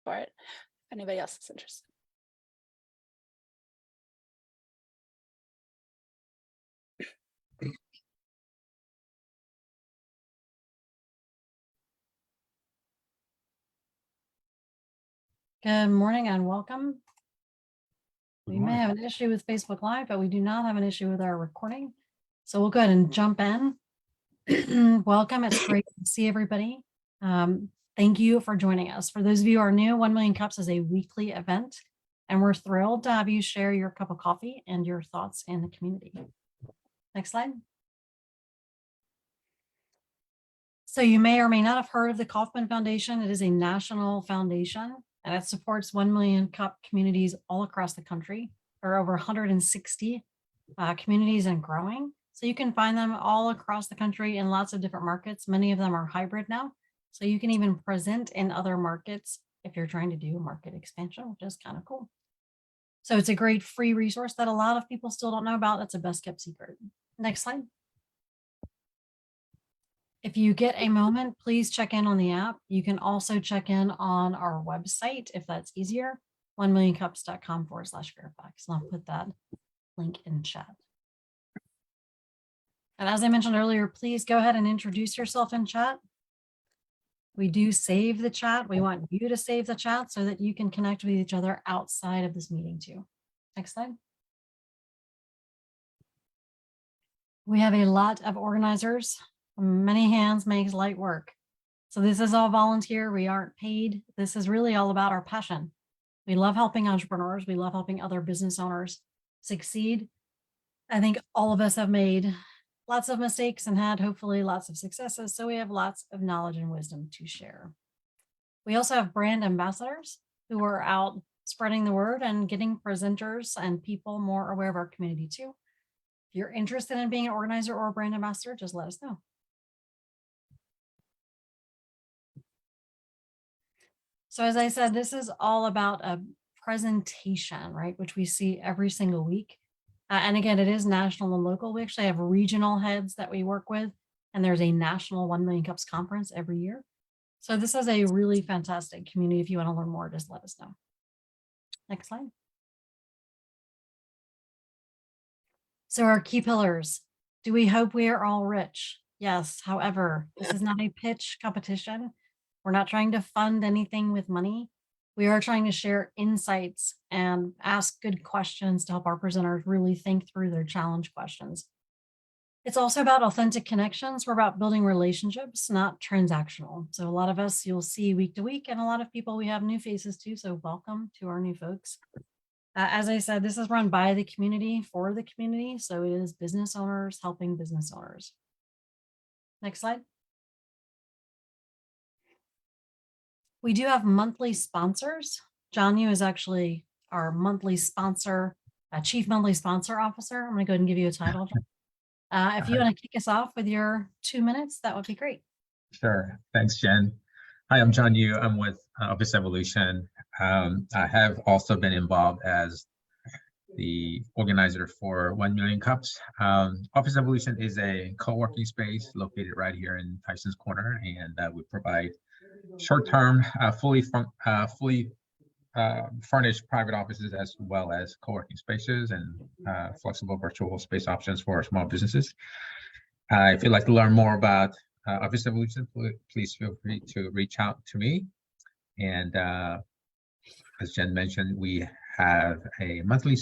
for it if anybody else is interested. Good morning and welcome. Good We may morning. have an issue with Facebook Live, but we do not have an issue with our recording. So we'll go ahead and jump in. Welcome. It's great to see everybody. Thank you for joining us. For those of you who are new, 1 Million Cups is a weekly event, and we're thrilled to have you share your cup of coffee and your thoughts in the community. Next slide. So you may or may not have heard of the Kauffman Foundation. It is a national foundation, and it supports 1 Million Cup communities all across the country. There are over 160 communities and growing. So you can find them all across the country in lots of different markets. Many of them are hybrid now. So you can even present in other markets if you're trying to do market expansion, which is kind of cool. So it's a great free resource that a lot of people still don't know about. It's a best kept secret. Next slide. If you get a moment, please check in on the app. You can also check in on our website if that's easier, 1millioncups.com/Fairfax. And I'll put that link in chat. And as I mentioned earlier, please go ahead and introduce yourself in chat. We do save the chat. We want you to save the chat so that you can connect with each other outside of this meeting too. Next slide. We have a lot of organizers. Many hands makes light work. So this is all volunteer. We aren't paid. This is really all about our passion. We love helping entrepreneurs. We love helping other business owners succeed. I think all of us have made lots of mistakes and had hopefully lots of successes. So we have lots of knowledge and wisdom to share. We also have brand ambassadors who are out spreading the word and getting presenters and people more aware of our community too. If you're interested in being an organizer or a brand ambassador, just let us know. So as I said, this is all about a presentation, right? Which we see every single week. And again, it is national and local. We actually have regional heads that we work with, and there's a national 1 Million Cups conference every year. So this is a really fantastic community. If you want to learn more, just let us know. Next slide. So our key pillars. Do we hope we are all rich? Yes. However, this is not a pitch competition. We're not trying to fund anything with money. We are trying to share insights and ask good questions to help our presenters really think through their challenge questions. It's also about authentic connections. We're about building relationships, not transactional. So a lot of us you'll see week to week, and a lot of people we have new faces too. So welcome to our new folks. As I said, this is run by the community for the community. So it is business owners helping business owners. Next slide. We do have monthly sponsors. John Yu is actually our monthly sponsor, Chief Monthly Sponsor Officer. I'm going to go ahead and give you a title. If you want to kick us off with your 2 minutes, that would be great. Sure. Thanks, Jen. Hi, I'm John Yu. I'm with Office Evolution. I have also been involved as the organizer for 1 Million Cups. Office Evolution is a co-working space located right here in Tyson's Corner, and we provide short-term, fully furnished private offices as well as co-working spaces and flexible virtual space options for small businesses. If you'd like to learn more about Office Evolution, please feel free to reach out to me. And as Jen mentioned, we have a monthly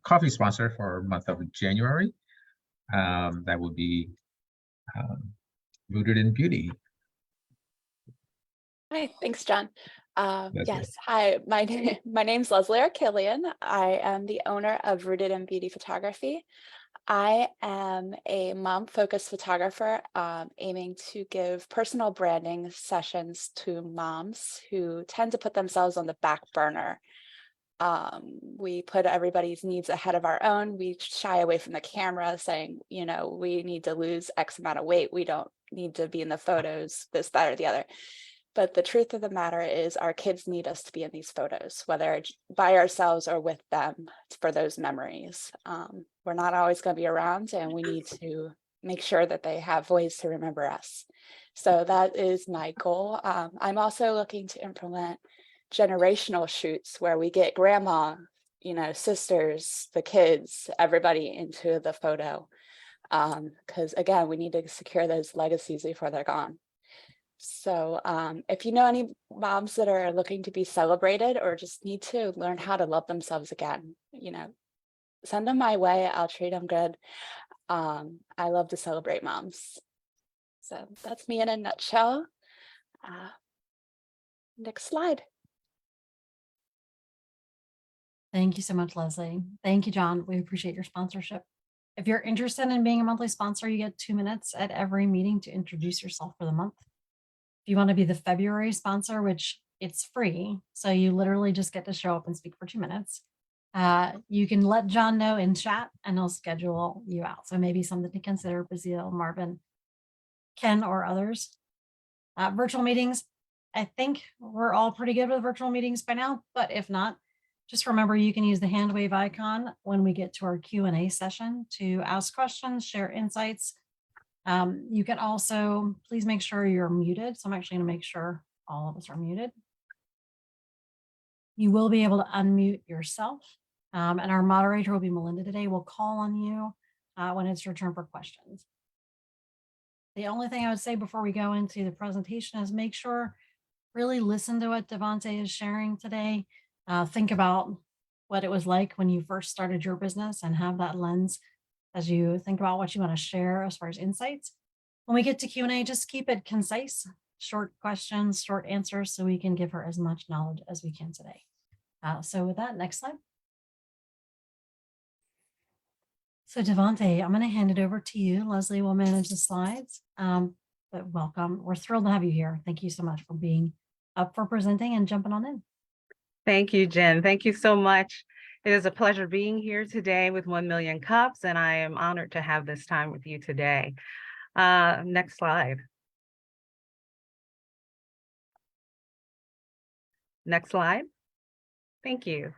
coffee sponsor for month of January. That would be Rooted in Beauty. Hi, thanks, John. Yes, hi, my name's Leslie Arkillian. I am the owner of Rooted in Beauty Photography. I am a mom-focused photographer aiming to give personal branding sessions to moms who tend to put themselves on the back burner. We put everybody's needs ahead of our own. We shy away from the camera saying, you know, we need to lose X amount of weight. We don't need to be in the photos, this, that, or the other. But the truth of the matter is our kids need us to be in these photos, whether by ourselves or with them for those memories. We're not always going to be around, and we need to make sure that they have ways to remember us. So that is my goal. I'm also looking to implement generational shoots where we get grandma, sisters, the kids, everybody into the photo. Because again, we need to secure those legacies before they're gone. So if you know any moms that are looking to be celebrated or just need to learn how to love themselves again, send them my way. I'll treat them good. I love to celebrate moms. So that's me in a nutshell. Next slide. Thank you so much, Leslie. Thank you, John. We appreciate your sponsorship. If you're interested in being a monthly sponsor, you get 2 minutes at every meeting to introduce yourself for the month. If you want to be the February sponsor, which it's free, so you literally just get to show up and speak for 2 minutes, you can let John know in chat and he'll schedule you out. So maybe something to consider, Bazil, Marvin, Ken, or others. Virtual meetings, I think we're all pretty good with virtual meetings by now, but if not, just remember you can use the hand wave icon when we get to our Q&A session to ask questions, share insights. You can also, please make sure you're muted. So I'm actually going to make sure all of us are muted. You will be able to unmute yourself. And our moderator will be Melinda today. We'll call on you when it's your turn for questions. The only thing I would say before we go into the presentation is make sure, really listen to what DeVaunté is sharing today. Think about what it was like when you first started your business and have that lens as you think about what you want to share as far as insights. When we get to Q&A, just keep it concise, short questions, short answers, so we can give her as much knowledge as we can today. So with that, next slide. So DeVaunté, I'm going to hand it over to you. Leslie will manage the slides, but welcome. We're thrilled to have you here. Thank you so much for being up for presenting and jumping on in. Thank you, Jen. Thank you so much. It is a pleasure being here today with 1 Million Cups, and I am honored to have this time with you today. Next slide. Next slide. Thank you.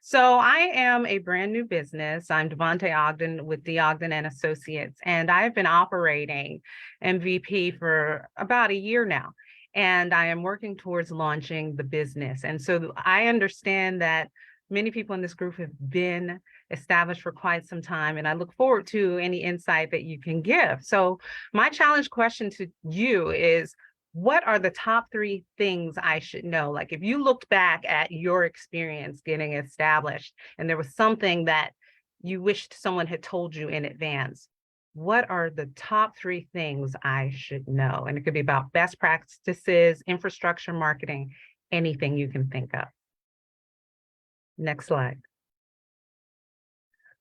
So I am a brand new business. I'm DeVaunté Ogden with D. Ogden and Associates, and I've been operating MVP for about a year now. And I am working towards launching the business. And so I understand that many people in this group have been established for quite some time, and I look forward to any insight that you can give. So my challenge question to you is, what are the top 3 things I should know? Like if you looked back at your experience getting established and there was something that you wished someone had told you in advance, what are the top 3 things I should know? And it could be about best practices, infrastructure, marketing, anything you can think of. Next slide.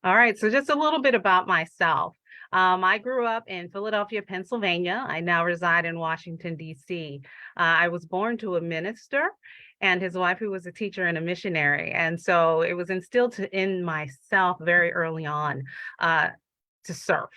All right, so just a little bit about myself. I grew up in Philadelphia, Pennsylvania. I now reside in Washington, D.C. I was born to a minister and his wife, who was a teacher and a missionary. And so it was instilled in myself very early on to serve.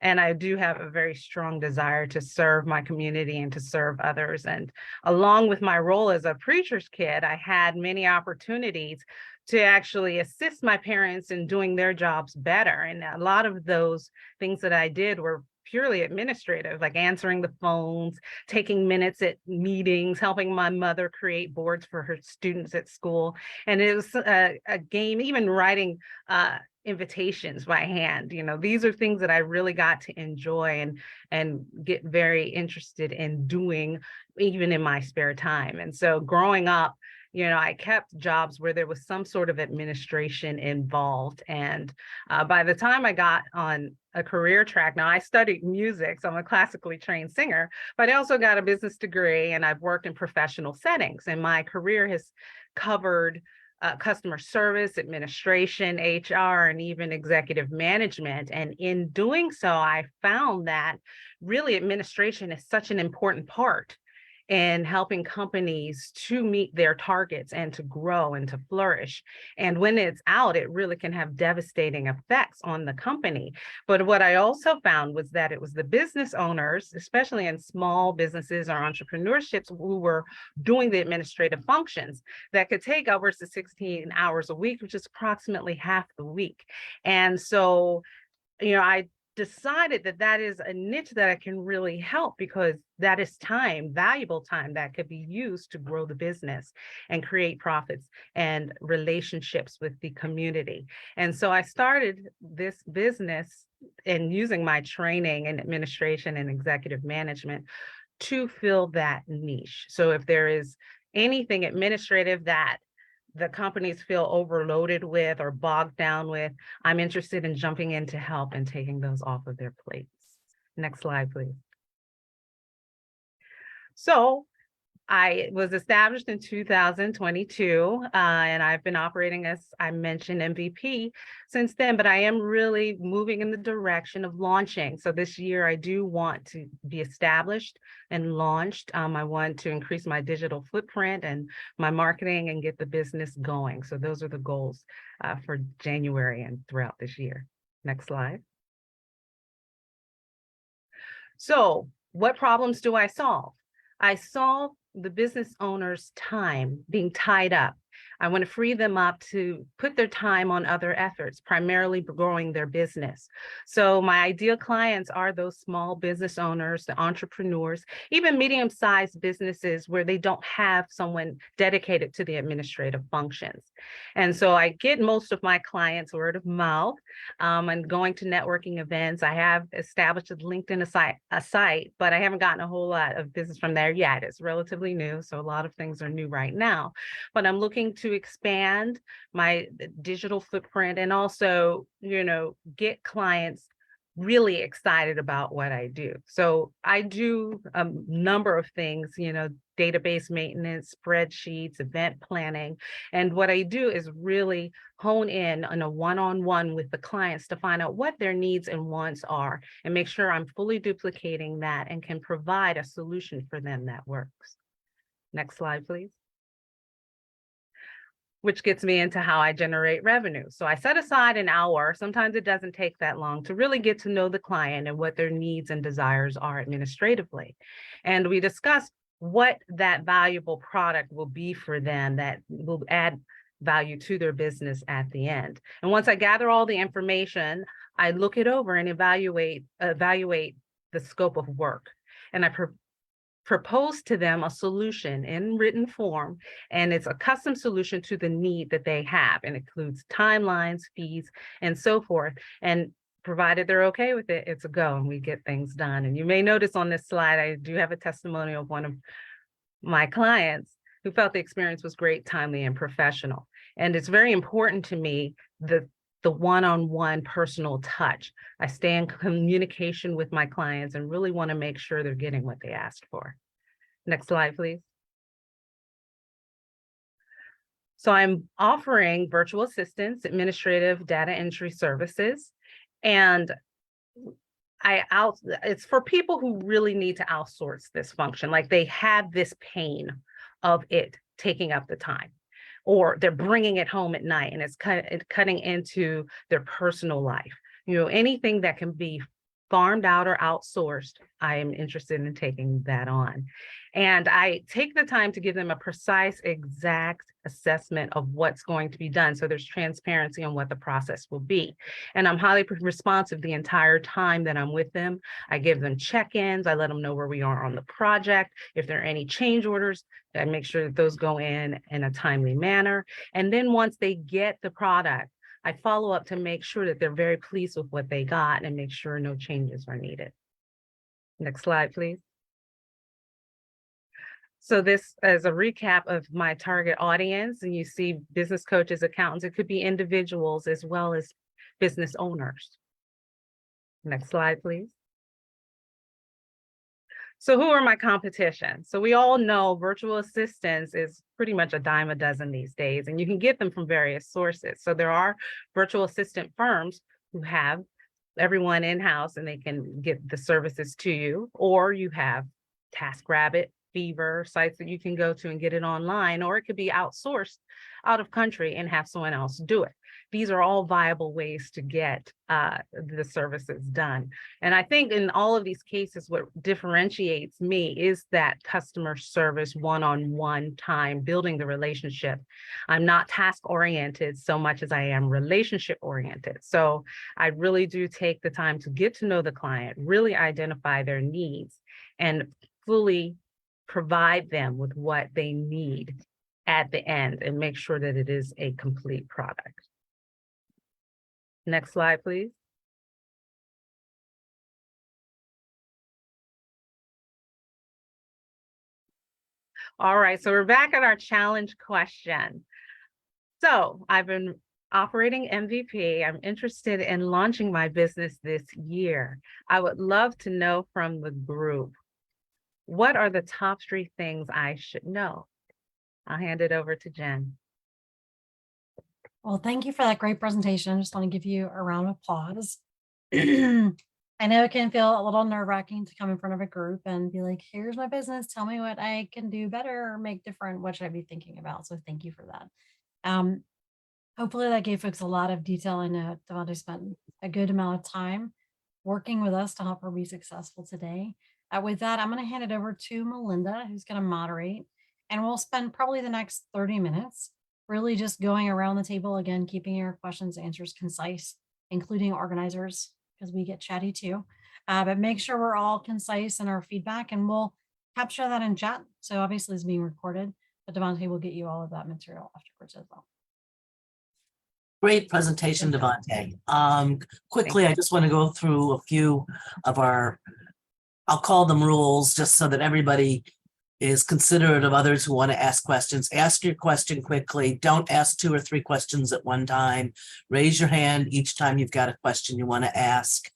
And I do have a very strong desire to serve my community and to serve others. And along with my role as a preacher's kid, I had many opportunities to actually assist my parents in doing their jobs better. And a lot of those things that I did were purely administrative, like answering the phones, taking minutes at meetings, helping my mother create boards for her students at school. And it was a game, even writing invitations by hand. You know, these are things that I really got to enjoy and get very interested in doing, even in my spare time. And so growing up, you know, I kept jobs where there was some sort of administration involved. And by the time I got on a career track, now I studied music, so I'm a classically trained singer, but I also got a business degree and I've worked in professional settings. And my career has covered customer service, administration, HR, and even executive management. And in doing so, I found that really administration is such an important part in helping companies to meet their targets and to grow and to flourish. And when it's out, it really can have devastating effects on the company. But what I also found was that it was the business owners, especially in small businesses or entrepreneurships, who were doing the administrative functions that could take upwards of 16 hours a week, which is approximately half the week. And so, you know, I decided that that is a niche that I can really help, because that is time, valuable time that could be used to grow the business and create profits and relationships with the community. And so I started this business and using my training in administration and executive management to fill that niche. So if there is anything administrative that the companies feel overloaded with or bogged down with, I'm interested in jumping in to help and taking those off of their plates. Next slide, please. So I was established in 2022, and I've been operating, as I mentioned, MVP since then, but I am really moving in the direction of launching. So this year I do want to be established and launched. I want to increase my digital footprint and my marketing and get the business going. So those are the goals for January and throughout this year. Next slide. So what problems do I solve? I solve the business owner's time being tied up. I want to free them up to put their time on other efforts, primarily growing their business. So my ideal clients are those small business owners, the entrepreneurs, even medium-sized businesses where they don't have someone dedicated to the administrative functions. And so I get most of my clients word of mouth and going to networking events. I have established a LinkedIn site, but I haven't gotten a whole lot of business from there yet. It's relatively new, so a lot of things are new right now. But I'm looking to expand my digital footprint and also, get clients really excited about what I do. So I do a number of things, database maintenance, spreadsheets, event planning. And what I do is really hone in on a one-on-one with the clients to find out what their needs and wants are and make sure I'm fully duplicating that and can provide a solution for them that works. Next slide, please. Which gets me into how I generate revenue. So I set aside an hour, sometimes it doesn't take that long, to really get to know the client and what their needs and desires are administratively. And we discuss what that valuable product will be for them that will add value to their business at the end. And once I gather all the information, I look it over and evaluate the scope of work. And I propose to them a solution in written form, and it's a custom solution to the need that they have, and includes timelines, fees, and so forth. And provided they're okay with it, it's a go, and we get things done. And you may notice on this slide, I do have a testimonial of one of my clients who felt the experience was great, timely, and professional. And it's very important to me that the one-on-one personal touch. I stay in communication with my clients and really want to make sure they're getting what they asked for. Next slide, please. So I'm offering virtual assistants, administrative data entry services, and it's for people who really need to outsource this function. Like they have this pain of it taking up the time, or they're bringing it home at night and it's cutting into their personal life. Anything that can be farmed out or outsourced, I am interested in taking that on. And I take the time to give them a precise, exact assessment of what's going to be done. So there's transparency on what the process will be. And I'm highly responsive the entire time that I'm with them. I give them check-ins. I let them know where we are on the project. If there are any change orders, I make sure that those go in a timely manner. And then once they get the product, I follow up to make sure that they're very pleased with what they got and make sure no changes are needed. Next slide, please. So this is a recap of my target audience, and you see business coaches, accountants. It could be individuals as well as business owners. Next slide, please. So who are my competition? So we all know virtual assistants is pretty much a dime a dozen these days, and you can get them from various sources. So there are virtual assistant firms who have everyone in-house and they can get the services to you, or you have TaskRabbit, Fever, sites that you can go to and get it online, or it could be outsourced out of country and have someone else do it. these are all viable ways to get the services done. And I think in all of these cases, what differentiates me is that customer service one-on-one time, building the relationship. I'm not task-oriented so much as I am relationship-oriented. So I really do take the time to get to know the client, really identify their needs, and fully provide them with what they need at the end and make sure that it is a complete product. Next slide, please. All right, so we're back at our challenge question. So I've been operating MVP. I'm interested in launching my business this year. I would love to know from the group, what are the top 3 things I should know? I'll hand it over to Jen. Well, thank you for that great presentation. I just want to give you a round of applause. I know it can feel a little nerve-wracking to come in front of a group and be like, here's my business. Tell me what I can do better or make different. What should I be thinking about? So thank you for that. Hopefully that gave folks a lot of detail. I know DeVaunté spent a good amount of time working with us to help her be successful today. With that, I'm going to hand it over to Melinda, who's going to moderate, and we'll spend probably the next 30 minutes really just going around the table again, keeping your questions, answers concise, including organizers, because we get chatty too. But make sure we're all concise in our feedback, and we'll capture that in chat. So obviously it's being recorded, but DeVaunté will get you all of that material afterwards as well. Great presentation, DeVaunté. Quickly, I just want to go through a few of our, I'll call them rules, just so that everybody is considerate of others who want to ask questions. Ask your question quickly. Don't ask 2 or 3 questions at one time. Raise your hand each time you've got a question you want to ask.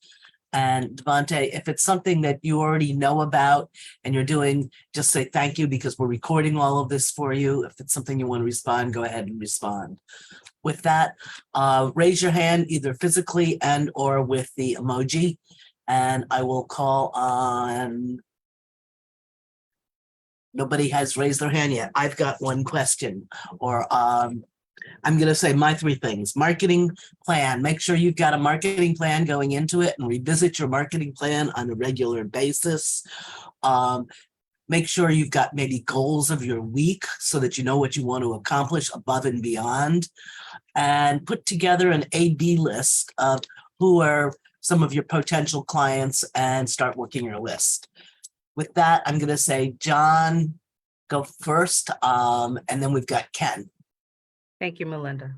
And DeVaunté, if it's something that you already know about and you're doing, just say thank you, because we're recording all of this for you. If it's something you want to respond, go ahead and respond. With that, raise your hand either physically and or with the emoji, and I will call on. Nobody has raised their hand yet. I've got one question, or I'm going to say my 3 things. Marketing plan. Make sure you've got a marketing plan going into it and revisit your marketing plan on a regular basis. Make sure you've got maybe goals of your week so that you know what you want to accomplish above and beyond. And put together an A/B list of who are some of your potential clients and start working your list. With that, I'm going to say, John, go first, and then we've got Ken. Thank you, Melinda.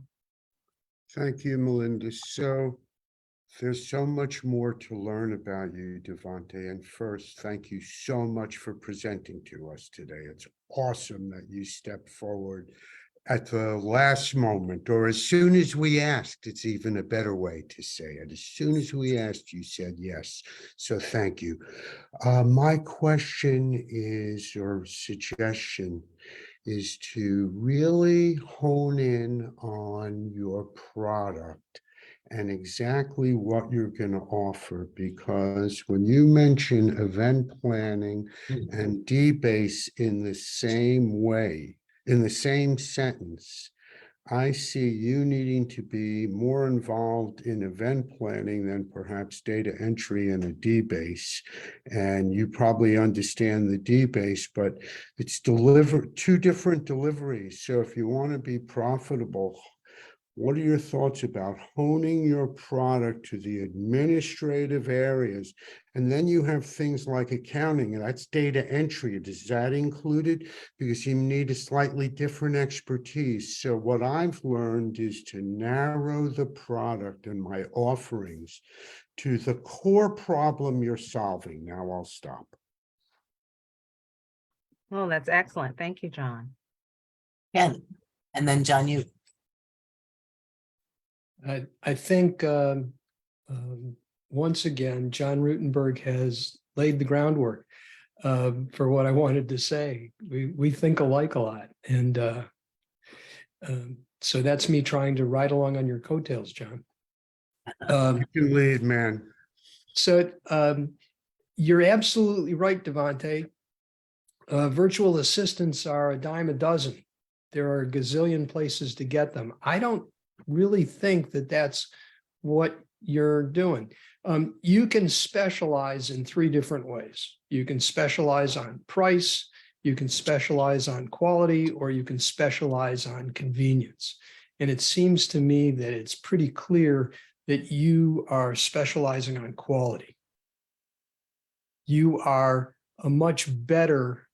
Thank you, Melinda. So there's so much more to learn about you, DeVaunté. And first, thank you so much for presenting to us today. It's awesome that you stepped forward at the last moment, or as soon as we asked. It's even a better way to say it. As soon as we asked, you said yes. So thank you. My question is, or suggestion, is to really hone in on your product and exactly what you're going to offer, because when you mention event planning and D-base in the same way, in the same sentence, I see you needing to be more involved in event planning than perhaps data entry in a D-base. And you probably understand the D-base, but it's 2 different deliveries. So if you want to be profitable, what are your thoughts about honing your product to the administrative areas? And then you have things like accounting, and that's data entry. Is that included? Because you need a slightly different expertise. So what I've learned is to narrow the product and my offerings to the core problem you're solving. Now I'll stop. Oh, that's excellent. Thank you, John. Ken, and then John, you. I think once again, John Rutenberg has laid the groundwork for what I wanted to say. We think alike a lot, and so that's me trying to ride along on your coattails, John. You can lead, man. So you're absolutely right, DeVaunté. Virtual assistants are a dime a dozen. There are a gazillion places to get them. I don't really think that that's what you're doing. You can specialize in 3 different ways. You can specialize on price, you can specialize on quality, or you can specialize on convenience. And it seems to me that it's pretty clear that you are specializing on quality. You are a much better,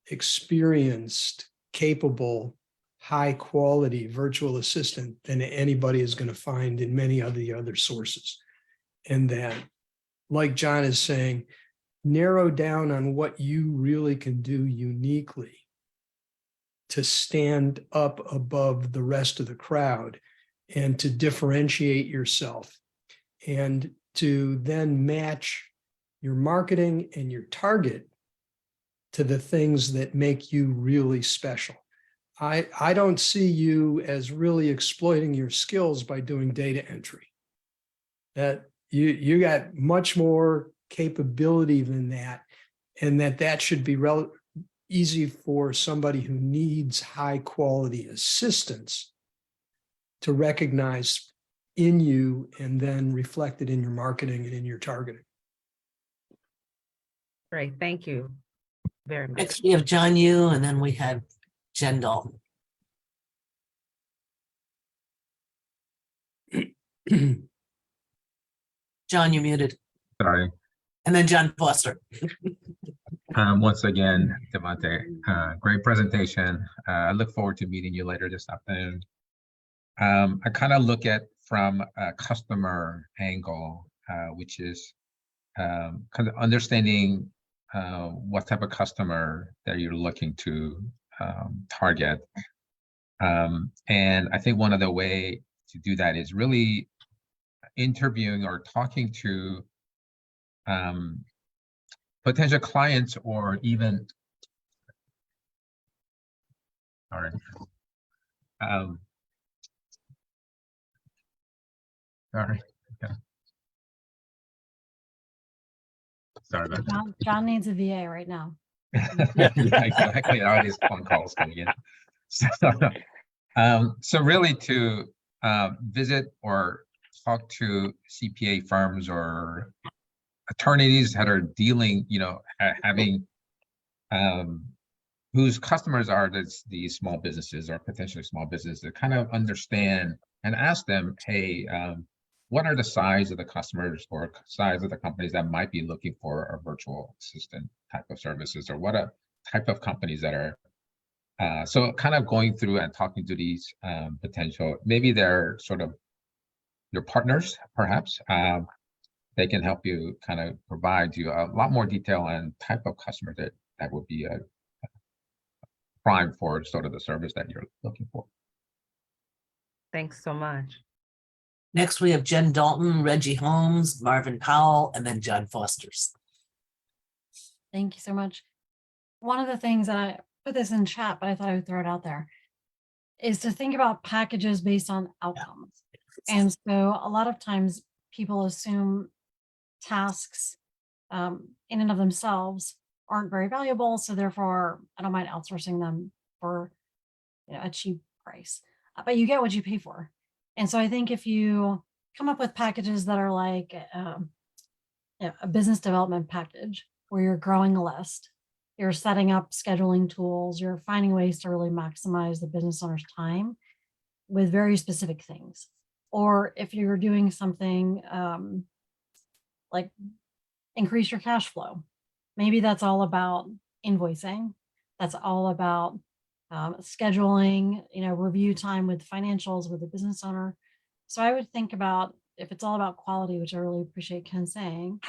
experienced, capable, high quality virtual assistant than anybody is going to find in many of the other sources. And that, like John is saying, narrow down on what you really can do uniquely to stand up above the rest of the crowd and to differentiate yourself and to then match your marketing and your target to the things that make you really special. I don't see you as really exploiting your skills by doing data entry. That you got much more capability than that, and that should be easy for somebody who needs high quality assistance to recognize in you and then reflect it in your marketing and in your targeting. Great, thank you very much. Next, we have John Yu, and then we have Jen Dalton. John, you're muted. Sorry. And then John Foster. Once again, DeVaunté, great presentation. I look forward to meeting you later this afternoon. I kind of look at from a customer angle, which is kind of understanding what type of customer that you're looking to target. And I think one of the way to do that is really interviewing or talking to potential clients, or even, sorry, sorry, okay. Sorry about that. John needs a VA right now. Yeah, exactly. All these phone calls coming in. So really to visit or talk to CPA firms or attorneys that are dealing, having whose customers are these small businesses or potentially small businesses, to kind of understand and ask them, hey, what are the size of the customers or size of the companies that might be looking for a virtual assistant type of services, or what a type of companies that are, so kind of going through and talking to these potential, maybe they're sort of your partners, perhaps. They can help you kind of provide you a lot more detail on type of customer that would be a prime for sort of the service that you're looking for. Thanks so much. Next, we have Jen Dalton, Reggie Holmes, Marvin Powell, and then John Foster's. Thank you so much. One of the things that I put this in chat, but I thought I would throw it out there, is to think about packages based on outcomes. And so a lot of times people assume tasks in and of themselves aren't very valuable, so therefore I don't mind outsourcing them for a cheap price. But you get what you pay for. And so I think if you come up with packages that are like a business development package where you're growing a list, you're setting up scheduling tools, you're finding ways to really maximize the business owner's time with very specific things. Or if you're doing something like increase your cash flow, maybe that's all about invoicing. That's all about scheduling, review time with financials with the business owner. So I would think about, if it's all about quality, which I really appreciate Ken saying,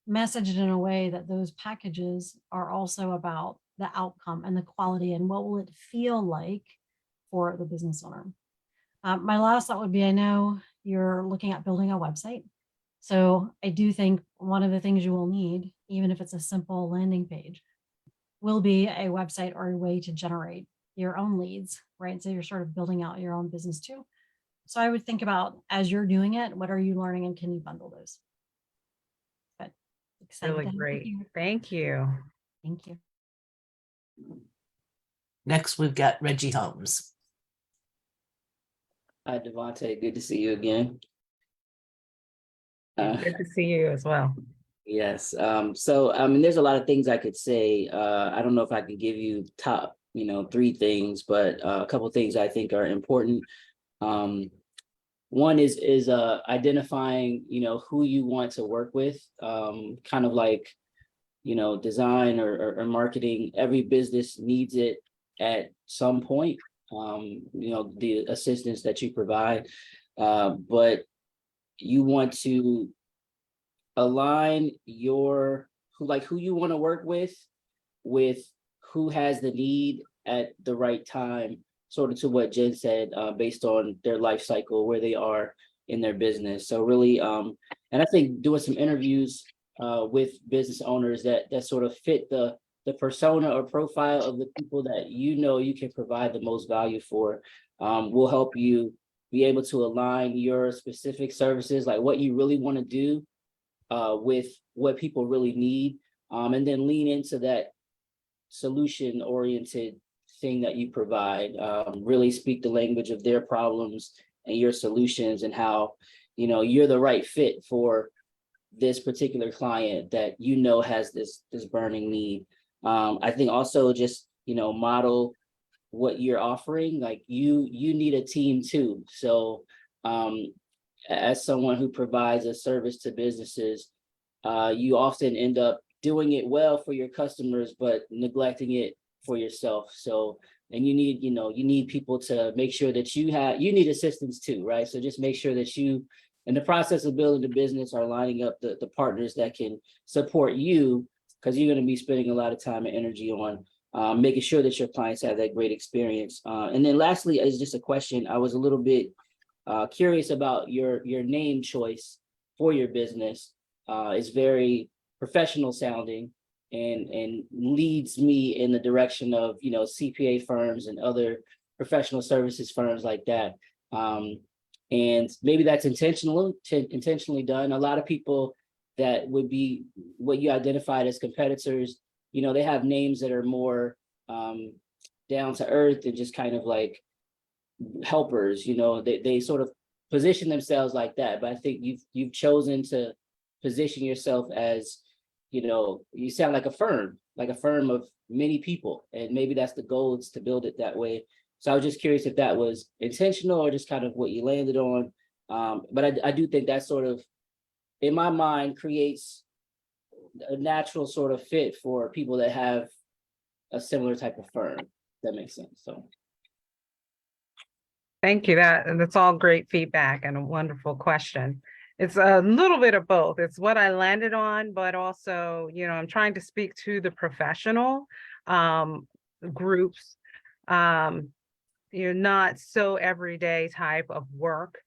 message it in a way that those packages are also about the outcome and the quality and what will it feel like for the business owner. My last thought would be, I know you're looking at building a website. So I do think one of the things you will need, even if it's a simple landing page, will be a website or a way to generate your own leads, right? So you're sort of building out your own business too. So I would think about, as you're doing it, what are you learning and can you bundle those? But Really great. Thank you. Thank you. Next, we've got Reggie Holmes. Hi, DeVaunté. Good to see you again. Good to see you as well. Yes. So I mean, there's a lot of things I could say. I don't know if I could give you top, 3 things, but a couple of things I think are important. One is identifying, who you want to work with. Kind of like, design or marketing. Every business needs it at some point. The assistance that you provide, but you want to align who you want to work with who has the need at the right time, sort of to what Jen said, based on their life cycle, where they are in their business. So really, and I think doing some interviews with business owners that sort of fit the persona or profile of the people that you can provide the most value for, will help you be able to align your specific services, like what you really want to do, with what people really need, and then lean into that solution-oriented thing that you provide. Really speak the language of their problems and your solutions, and how you're the right fit for this particular client that has this burning need. I think also just model what you're offering. Like you need a team too. So as someone who provides a service to businesses, you often end up doing it well for your customers, but neglecting it for yourself. So, and you need people to make sure that you need assistance too, right? So just make sure that you, in the process of building the business, are lining up the partners that can support you, because you're going to be spending a lot of time and energy on making sure that your clients have that great experience. And then lastly, is just a question. I was a little bit curious about your name choice for your business. It's very professional sounding and leads me in the direction of CPA firms and other professional services firms like that. And maybe that's intentionally done. A lot of people that would be what you identified as competitors, they have names that are more down to earth and just kind of like helpers. They sort of position themselves like that. But I think you've chosen to position yourself as, you sound like a firm of many people, and maybe that's the goal, is to build it that way. So I was just curious if that was intentional or just kind of what you landed on. But I do think that sort of, in my mind, creates a natural sort of fit for people that have a similar type of firm. If that makes sense. So. Thank you. That's all great feedback and a wonderful question. It's a little bit of both. It's what I landed on, but also, I'm trying to speak to the professional groups. Not so everyday type of work.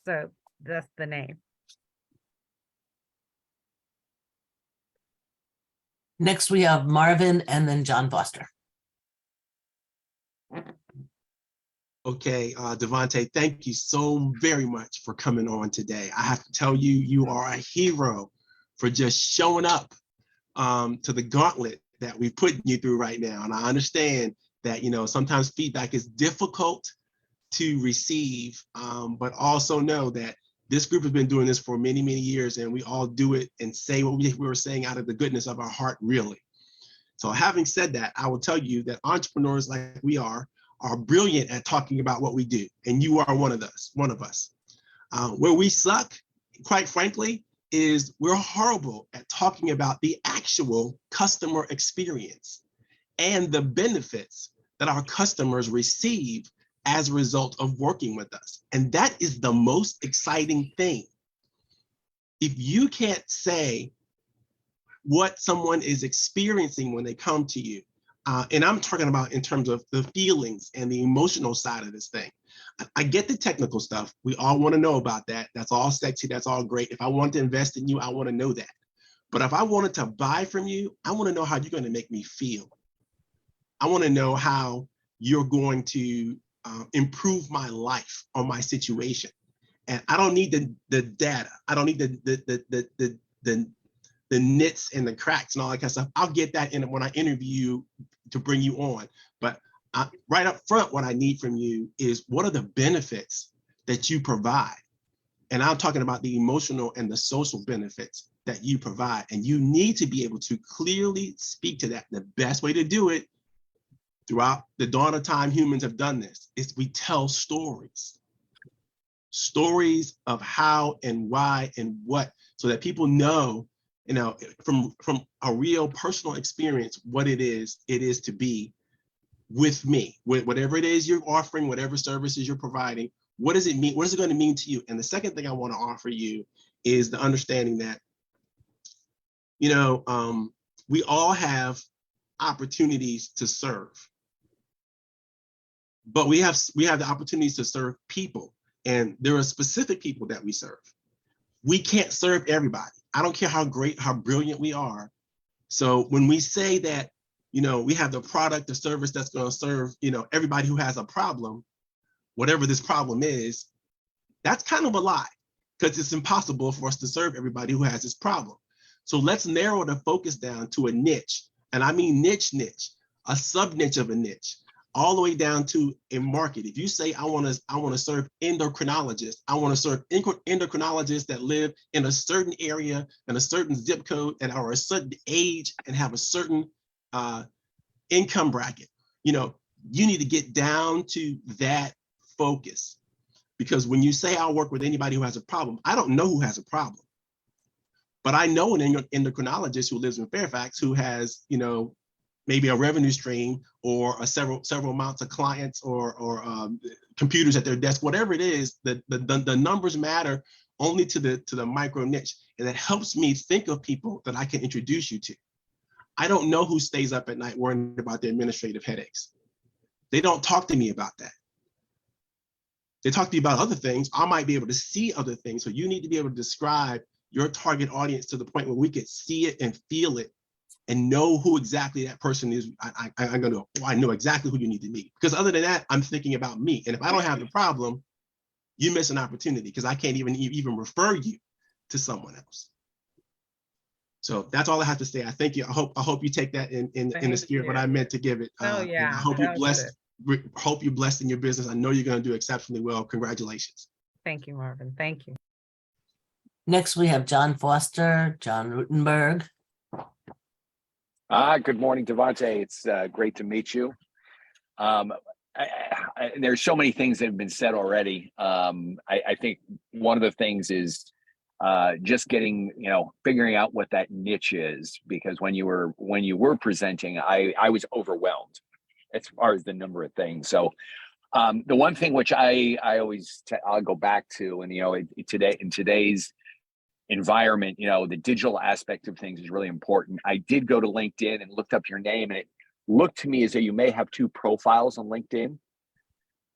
So that's the name. Next, we have Marvin and then John Foster. Okay, DeVaunté, thank you so very much for coming on today. I have to tell you, you are a hero for just showing up to the gauntlet that we're putting you through right now. And I understand that, sometimes feedback is difficult to receive, but also know that this group has been doing this for many, many years, and we all do it and say what we were saying out of the goodness of our heart, really. So having said that, I will tell you that entrepreneurs like we are brilliant at talking about what we do, and you are one of us. Where we suck, quite frankly, is we're horrible at talking about the actual customer experience and the benefits that our customers receive as a result of working with us. And that is the most exciting thing. If you can't say what someone is experiencing when they come to you, and I'm talking about in terms of the feelings and the emotional side of this thing. I get the technical stuff. We all want to know about that. That's all sexy. That's all great. If I want to invest in you, I want to know that. But if I wanted to buy from you, I want to know how you're going to make me feel. I want to know how you're going to improve my life or my situation. And I don't need the data. I don't need the nits and the cracks and all that kind of stuff. I'll get that in when I interview you to bring you on. But right up front, what I need from you is, what are the benefits that you provide. And I'm talking about the emotional and the social benefits that you provide. And you need to be able to clearly speak to that. The best way to do it, throughout the dawn of time, humans have done this, is we tell stories. Stories of how and why and what, so that people know, you know, from a real personal experience, what it is to be with me, with whatever it is you're offering, whatever services you're providing. What does it mean? What is it going to mean to you? And the second thing I want to offer you is the understanding that, you know, we all have opportunities to serve, but we have the opportunities to serve people, and there are specific people that we serve. We can't serve everybody. I don't care how great, how brilliant we are. So when we say that, you know, we have the product, the service that's going to serve, you know, everybody who has a problem, whatever this problem is, that's kind of a lie, because it's impossible for us to serve everybody who has this problem. So let's narrow the focus down to a niche. And I mean niche, a sub niche of a niche, all the way down to a market. If you say, I want to serve endocrinologists, I want to serve endocrinologists that live in a certain area and a certain zip code and are a certain age and have a certain income bracket, you know, you need to get down to that focus. Because when you say I'll work with anybody who has a problem, I don't know who has a problem. But I know an endocrinologist who lives in Fairfax who has, you know, maybe a revenue stream or a several amounts of clients or computers at their desk, whatever it is. The numbers matter only to the micro niche, and it helps me think of people that I can introduce you to. I don't know who stays up at night worrying about their administrative headaches. They don't talk to me about that. They talk to you about other things. I might be able to see other things. So you need to be able to describe your target audience to the point where we could see it and feel it and know who exactly that person is. I'm going to, I know exactly who you need to meet. Because other than that, I'm thinking about me. And if I don't have the problem, you miss an opportunity, because I can't even refer you to someone else. So that's all I have to say. I thank you. I hope you take that in the spirit what I meant to give it. Oh yeah. And I hope you're blessed. Hope you're blessed in your business. I know you're going to do exceptionally well. Congratulations. Thank you, Marvin. Thank you. Next, we have John Foster, John Rutenberg. Good morning, DeVaunté. It's great to meet you. There's so many things that have been said already. I think one of the things is just getting, figuring out what that niche is, because when you were presenting, I was overwhelmed as far as the number of things. So the one thing which I'll go back to, and in today's environment, the digital aspect of things is really important. I did go to LinkedIn and looked up your name, and it looked to me as though you may have two profiles on LinkedIn.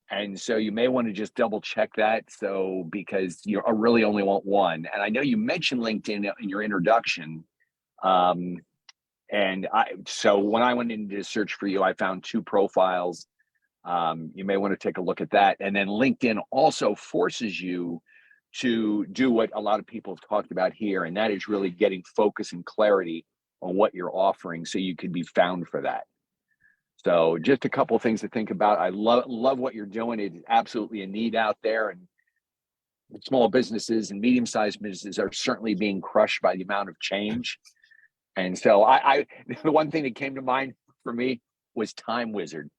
And so you may want to just double check that. So, because you really only want one. And I know you mentioned LinkedIn in your introduction. So when I went in to search for you, I found two profiles. You may want to take a look at that. And then LinkedIn also forces you to do what a lot of people have talked about here, and that is really getting focus and clarity on what you're offering so you can be found for that. So just a couple of things to think about. I love what you're doing. It's absolutely a need out there, and small businesses and medium-sized businesses are certainly being crushed by the amount of change. And so the one thing that came to mind for me was Time Wizard.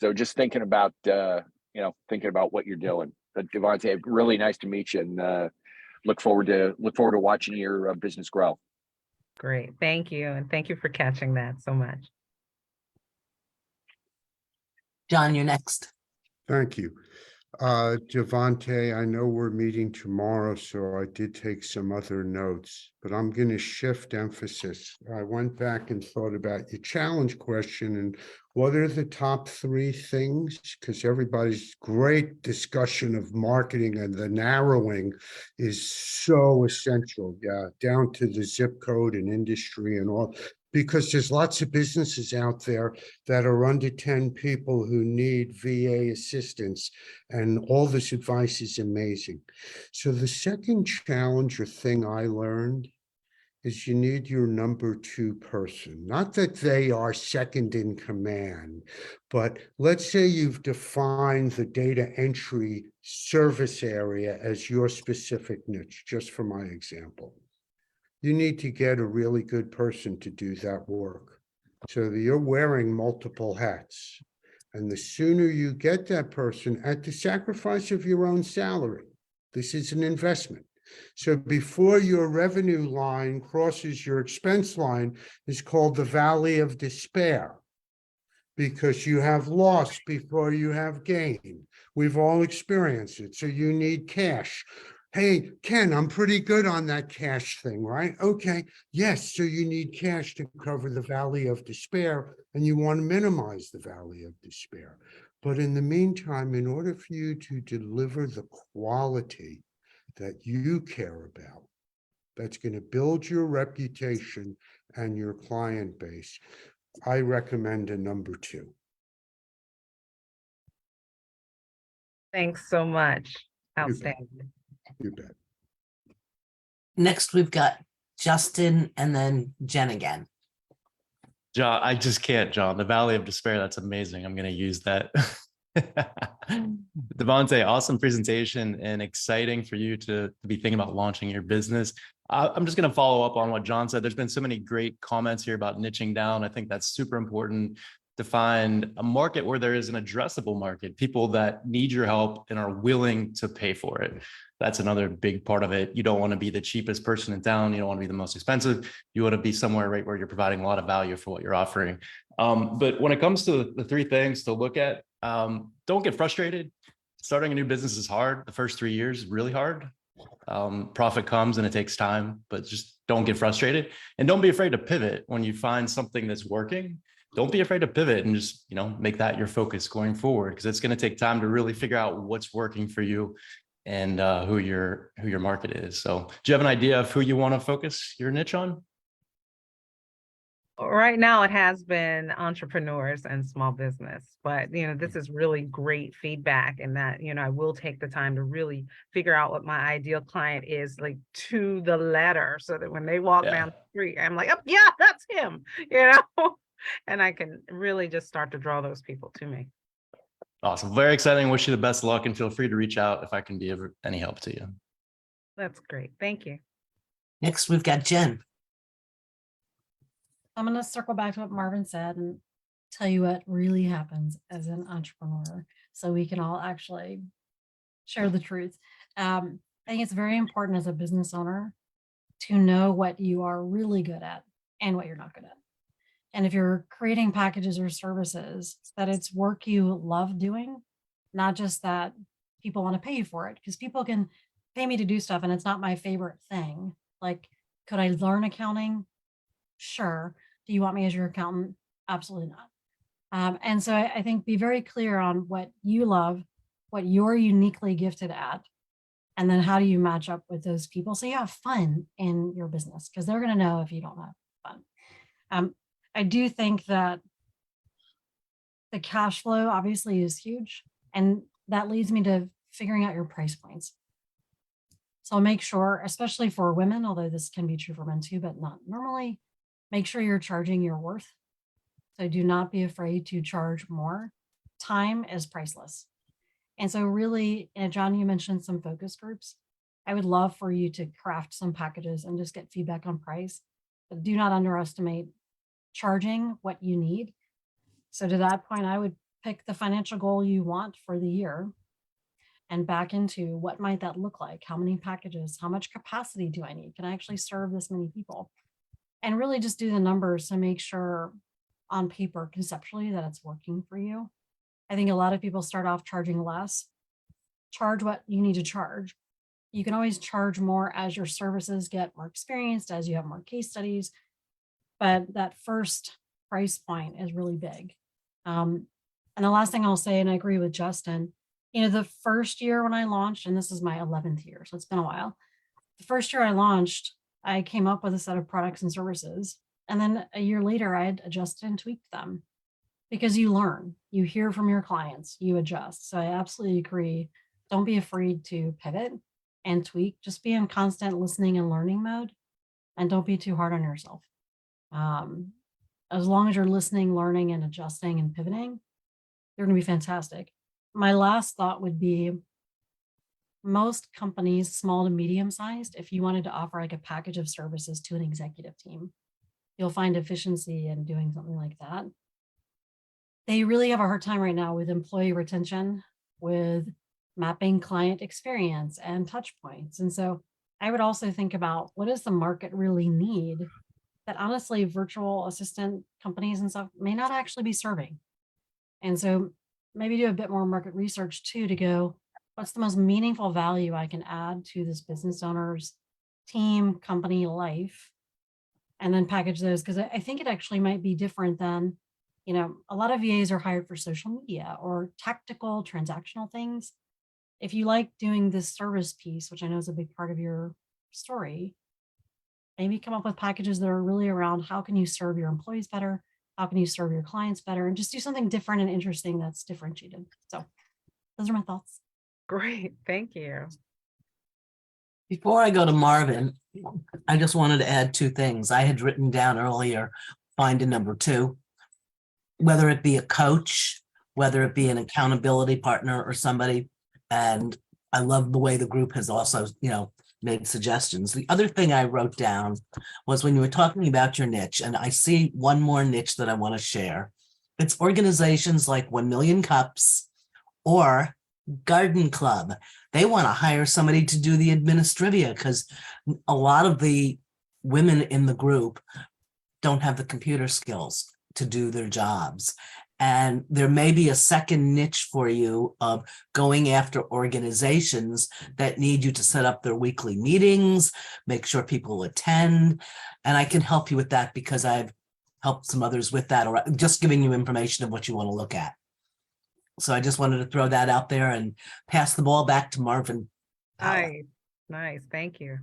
So just thinking about what you're doing. But DeVaunté, really nice to meet you, and look forward to watching your business grow. Great, thank you, and thank you for catching that so much. John, you're next. Thank you. DeVaunté, I know we're meeting tomorrow, so I did take some other notes, but I'm going to shift emphasis. I went back and thought about your challenge question and what are the top three things? Because everybody's great discussion of marketing and the narrowing is so essential. Yeah, down to the zip code and industry and all. Because there's lots of businesses out there that are under 10 people who need VA assistance, and all this advice is amazing. So the second challenge or thing I learned is you need your number 2 person. Not that they are second in command, but let's say you've defined the data entry service area as your specific niche, just for my example. You need to get a really good person to do that work so that you're wearing multiple hats. And the sooner you get that person at the sacrifice of your own salary, this is an investment. So before your revenue line crosses your expense line is called the valley of despair, because you have loss before you have gain. We've all experienced it. So you need cash. Hey, Ken, I'm pretty good on that cash thing, right? Okay, yes, so you need cash to cover the valley of despair, and you want to minimize the valley of despair. But in the meantime, in order for you to deliver the quality that you care about, that's going to build your reputation and your client base, I recommend a number 2. Thanks so much. bet. Outstanding. You bet. Next, we've got Justin and then Jen again. John, I just can't, John. The Valley of Despair, that's amazing. I'm going to use that. DeVaunté, awesome presentation and exciting for you to be thinking about launching your business. I'm just going to follow up on what John said. There's been so many great comments here about niching down. I think that's super important to find a market where there is an addressable market, people that need your help and are willing to pay for it. That's another big part of it. You don't want to be the cheapest person in town. You don't want to be the most expensive. You want to be somewhere right where you're providing a lot of value for what you're offering. But when it comes to the 3 things to look at, don't get frustrated. Starting a new business is hard. The first 3 years is really hard. Profit comes and it takes time, but just don't get frustrated and don't be afraid to pivot when you find something that's working. Don't be afraid to pivot and just, make that your focus going forward, because it's going to take time to really figure out what's working for you and who your market is. So do you have an idea of who you want to focus your niche on? Right now, it has been entrepreneurs and small business, but this is really great feedback, and that I will take the time to really figure out what my ideal client is, like to the letter, so that when they walk down the street, I'm like, oh yeah, that's him, and I can really just start to draw those people to me. Awesome. Very exciting. Wish you the best of luck, and feel free to reach out if I can be of any help to you. That's great. Thank you. Next, we've got Jen. I'm going to circle back to what Marvin said and tell you what really happens as an entrepreneur, so we can all actually share the truth. I think it's very important as a business owner to know what you are really good at and what you're not good at. And if you're creating packages or services, that it's work you love doing, not just that people want to pay you for it, because people can pay me to do stuff and it's not my favorite thing. Like, could I learn accounting? Sure. Do you want me as your accountant? Absolutely not. And so I think be very clear on what you love, what you're uniquely gifted at, and then how do you match up with those people so you have fun in your business, because they're going to know if you don't have fun. I do think that the cash flow obviously is huge, and that leads me to figuring out your price points. So make sure, especially for women, although this can be true for men too, but not normally, make sure you're charging your worth. So do not be afraid to charge more. Time is priceless. And so really, John, you mentioned some focus groups. I would love for you to craft some packages and just get feedback on price, but do not underestimate charging what you need. So to that point, I would pick the financial goal you want for the year and back into what might that look like? How many packages? How much capacity do I need? Can I actually serve this many people? And really just do the numbers to make sure on paper, conceptually, that it's working for you. I think a lot of people start off charging less. Charge what you need to charge. You can always charge more as your services get more experienced, as you have more case studies. But that first price point is really big. And the last thing I'll say, and I agree with Justin, the first year when I launched, and this is my 11th year, so it's been a while. The first year I launched, I came up with a set of products and services. And then a year later, I had adjusted and tweaked them, because you learn, you hear from your clients, you adjust. So I absolutely agree. Don't be afraid to pivot and tweak. Just be in constant listening and learning mode. and don't be too hard on yourself. As long as you're listening, learning, and adjusting and pivoting, you're going to be fantastic. My last thought would be most companies, small to medium sized, if you wanted to offer like a package of services to an executive team, you'll find efficiency in doing something like that. They really have a hard time right now with employee retention, with mapping client experience and touch points. And so I would also think about what does the market really need that honestly virtual assistant companies and stuff may not actually be serving. And so maybe do a bit more market research too, to go, what's the most meaningful value I can add to this business owner's team, company, life, and then package those. Because I think it actually might be different than, a lot of VAs are hired for social media or tactical transactional things. If you like doing this service piece, which I know is a big part of your story, maybe come up with packages that are really around how can you serve your employees better? How can you serve your clients better? And just do something different and interesting that's differentiated. So those are my thoughts. Great, thank you. Before I go to Marvin, I just wanted to add two things. I had written down earlier, find a number two, whether it be a coach, whether it be an accountability partner or somebody. And I love the way the group has also, made suggestions. The other thing I wrote down was when you were talking about your niche, and I see one more niche that I want to share. It's organizations like 1 Million Cups or Garden Club. They want to hire somebody to do the administrivia because a lot of the women in the group don't have the computer skills to do their jobs. And there may be a second niche for you of going after organizations that need you to set up their weekly meetings, make sure people attend. And I can help you with that because I've helped some others with that, or just giving you information of what you want to look at. So I just wanted to throw that out there and pass the ball back to Marvin. Nice, thank you.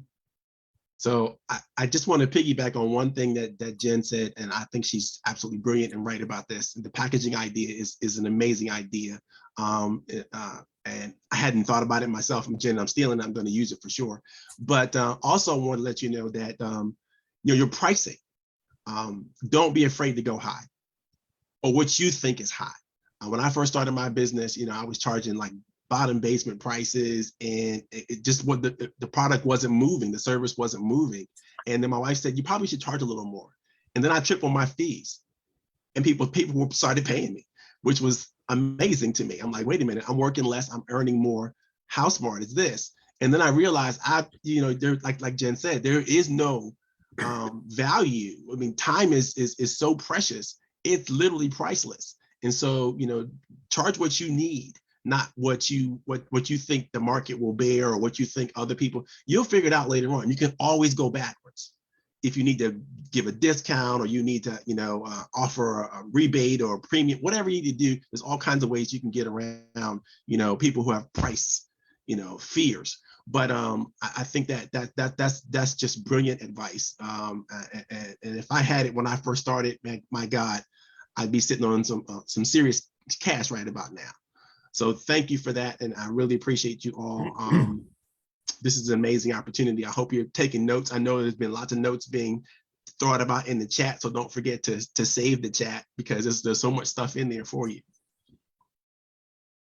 So I just want to piggyback on one thing that Jen said, and I think she's absolutely brilliant and right about this. The packaging idea is an amazing idea. And I hadn't thought about it myself. And Jen, I'm stealing it. I'm going to use it for sure. But also I want to let you know that your pricing, don't be afraid to go high or what you think is high. When I first started my business, I was charging like bottom basement prices, and it just what the product wasn't moving, the service wasn't moving. And then my wife said, you probably should charge a little more. And then I tripled on my fees, and people started paying me, which was amazing to me. I'm like, wait a minute, I'm working less, I'm earning more. How smart is this? And then I realized there, like Jen said, there is no value. I mean, time is so precious. It's literally priceless. And so, charge what you need, not what you think the market will bear or what you think other people. You'll figure it out later on. You can always go backwards if you need to give a discount or you need to offer a rebate or a premium, whatever you need to do. There's all kinds of ways you can get around people who have price fears. But I think that's just brilliant advice. And if I had it when I first started, man, my God, I'd be sitting on some serious cash right about now. So thank you for that. And I really appreciate you all. This is an amazing opportunity. I hope you're taking notes. I know there's been lots of notes being thought about in the chat. So don't forget to save the chat because there's so much stuff in there for you.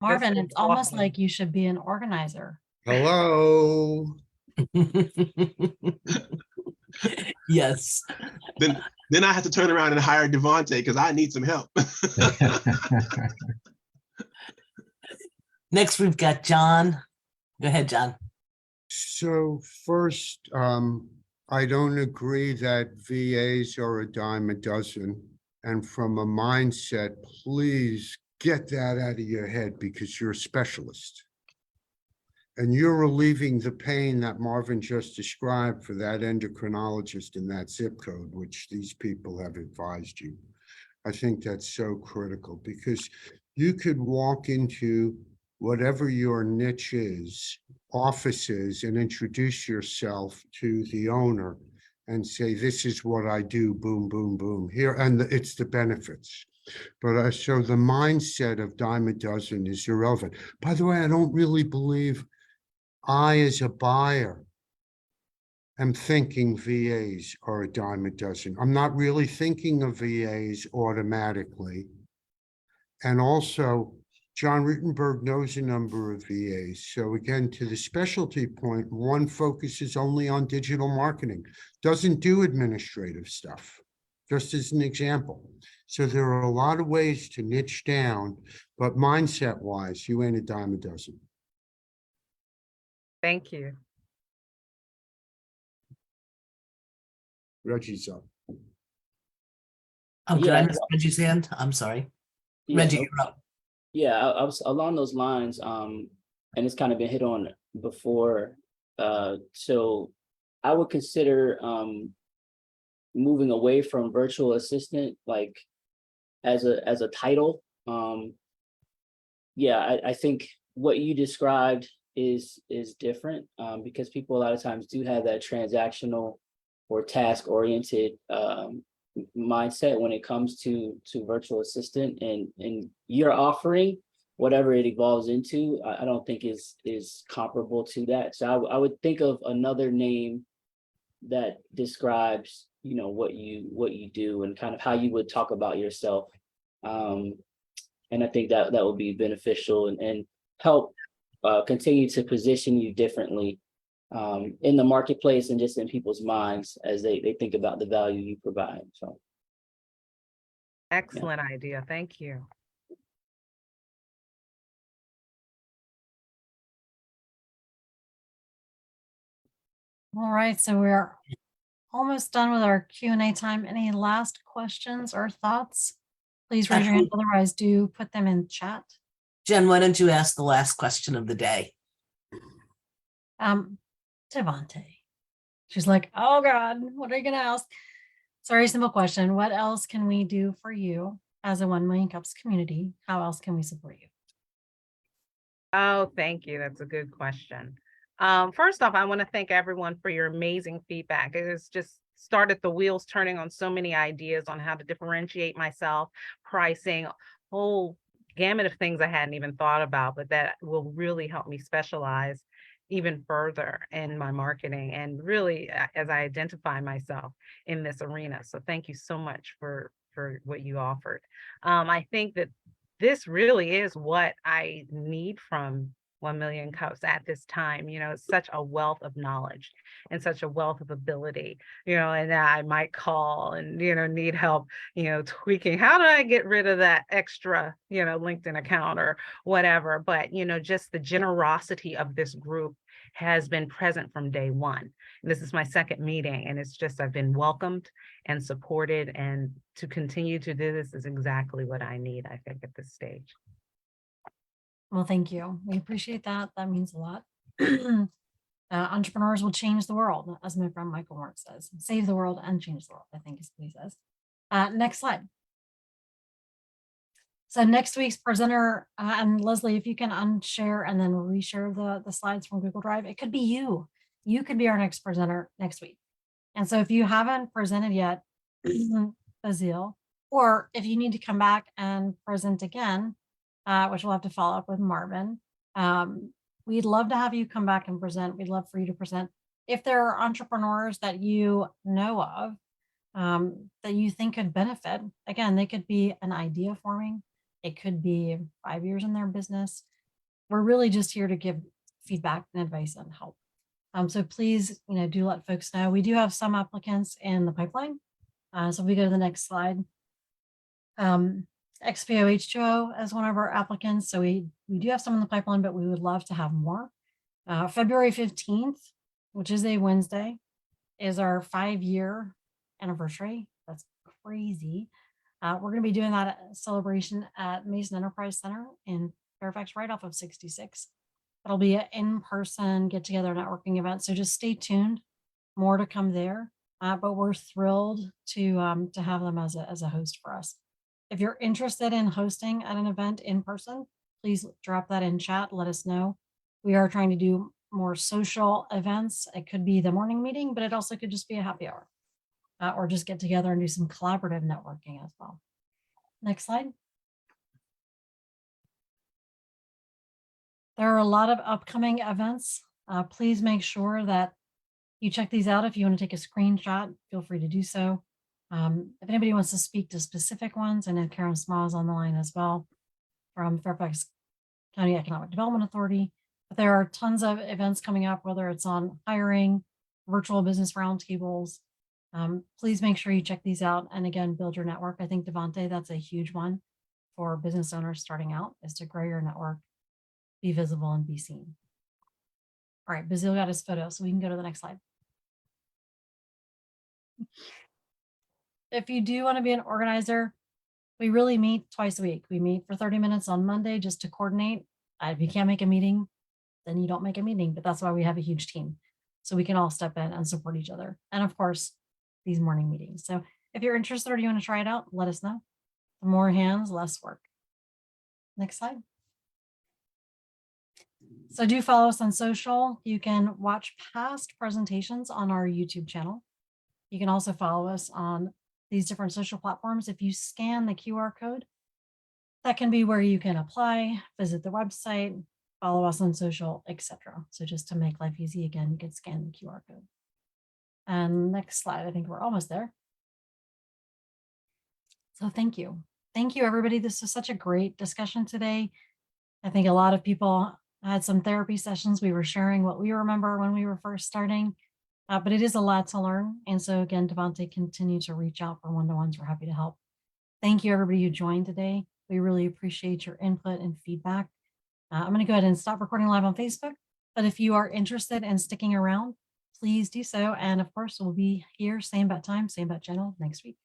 Marvin, it's almost like you should be an organizer. Hello. Yes. Then I have to turn around and hire DeVaunté because I need some help. Next, we've got John. Go ahead, John. So first, I don't agree that VAs are a dime a dozen. And from a mindset, please get that out of your head because you're a specialist. And you're relieving the pain that Marvin just described for that endocrinologist in that zip code, which these people have advised you. I think that's so critical because you could walk into whatever your niche is, offices, and introduce yourself to the owner and say, this is what I do, boom, boom, boom, here, and it's the benefits. But so the mindset of dime a dozen is irrelevant. By the way, I don't really believe I, as a buyer, am thinking VAs are a dime a dozen. I'm not really thinking of VAs automatically. And also, John Rittenberg knows a number of VAs. So again, to the specialty point, one focuses only on digital marketing, doesn't do administrative stuff, just as an example. So there are a lot of ways to niche down, but mindset-wise, you ain't a dime a dozen. Thank you. Reggie's up. Oh, could Yeah. I miss Reggie's hand? I'm sorry. Yeah, Reggie, no- you're up. Yeah, I was along those lines, and it's kind of been hit on before. So I would consider moving away from virtual assistant, like as a title. Yeah, I think what you described is different, because people a lot of times do have that transactional or task oriented mindset when it comes to virtual assistant, and your offering, whatever it evolves into, I don't think is comparable to that. So I would think of another name that describes, you know, what you do and kind of how you would talk about yourself. And I think that would be beneficial and help continue to position you differently in the marketplace and just in people's minds as they think about the value you provide. So Excellent idea. Thank you. All right, so we're almost done with our Q&A time. Any last questions or thoughts? Please raise your hand. Otherwise, do put them in chat. Jen, why don't you ask the last question of the day? DeVaunté. She's like, oh God, what are you gonna ask? Sorry, simple question. What else can we do for you as a 1 Million Cups community? How else can we support you? Oh, thank you. That's a good question. First off, I want to thank everyone for your amazing feedback. It has just started the wheels turning on so many ideas on how to differentiate myself, pricing, whole gamut of things I hadn't even thought about, but that will really help me specialize even further in my marketing and really as I identify myself in this arena. So thank you so much for what you offered. I think that this really is what I need from 1 Million Cups at this time. You know, it's such a wealth of knowledge and such a wealth of ability, you know, and I might call and, you know, need help, you know, tweaking. How do I get rid of that extra, you know, LinkedIn account or whatever? But, you know, just the generosity of this group has been present from day one. This is my second meeting, and it's just, I've been welcomed and supported, and to continue to do this is exactly what I need, I think, at this stage. Well, thank you. We appreciate that. That means a lot. Entrepreneurs will change the world, as my friend Michael Moore says. Save the world and change the world, I think is what he says. Next slide. So next week's presenter, and Leslie, if you can unshare and then reshare the slides from Google Drive, it could be you. You could be our next presenter next week. And so if you haven't presented yet, Bazil, or if you need to come back and present again, which we'll have to follow up with Marvin, we'd love to have you come back and present. We'd love for you to present. If there are entrepreneurs that you know of that you think could benefit, again, they could be an idea forming. It could be 5 years in their business. We're really just here to give feedback and advice and help. So please, you know, do let folks know. We do have some applicants in the pipeline. So if we go to the next slide. XPO H2O as one of our applicants. So we do have some in the pipeline, but we would love to have more. February 15th, which is a Wednesday, is our 5-year anniversary. That's crazy. We're going to be doing that celebration at Mason Enterprise Center in Fairfax, right off of 66. It'll be an in-person get-together networking event. So just stay tuned. More to come there. But we're thrilled to have them as a host for us. If you're interested in hosting at an event in person, please drop that in chat. Let us know. We are trying to do more social events. It could be the morning meeting, but it also could just be a happy hour. Or just get together and do some collaborative networking as well. Next slide. There are a lot of upcoming events. Please make sure that You check these out. If you want to take a screenshot, feel free to do so. If anybody wants to speak to specific ones, I know Karen Small is on the line as well from Fairfax County Economic Development Authority. But there are tons of events coming up, whether it's on hiring, virtual business roundtables. Please make sure you check these out. And again, build your network. I think, DeVaunté, that's a huge one for business owners starting out, is to grow your network, be visible, and be seen. All right, Bazil got his photo, so we can go to the next slide. If you do want to be an organizer, we really meet twice a week. We meet for 30 minutes on Monday just to coordinate. If you can't make a meeting, then you don't make a meeting, but that's why we have a huge team. So we can all step in and support each other. And of course, these morning meetings. So if you're interested or you want to try it out, let us know. The more hands, less work. Next slide. So do follow us on social. You can watch past presentations on our YouTube channel. You can also follow us on these different social platforms. If you scan the QR code, that can be where you can apply, visit the website, follow us on social, etc. So just to make life easy, again, you can scan the QR code. And next slide, I think we're almost there. So thank you. Thank you, everybody. This was such a great discussion today. I think a lot of people had some therapy sessions. We were sharing what we remember when we were first starting, but it is a lot to learn. And so again, DeVaunté, continue to reach out for one-to-ones. We're happy to help. Thank you, everybody who joined today. We really appreciate your input and feedback. I'm going to go ahead and stop recording live on Facebook, but if you are interested in sticking around, please do so. And of course, we'll be here, same bat time, same bat channel next week.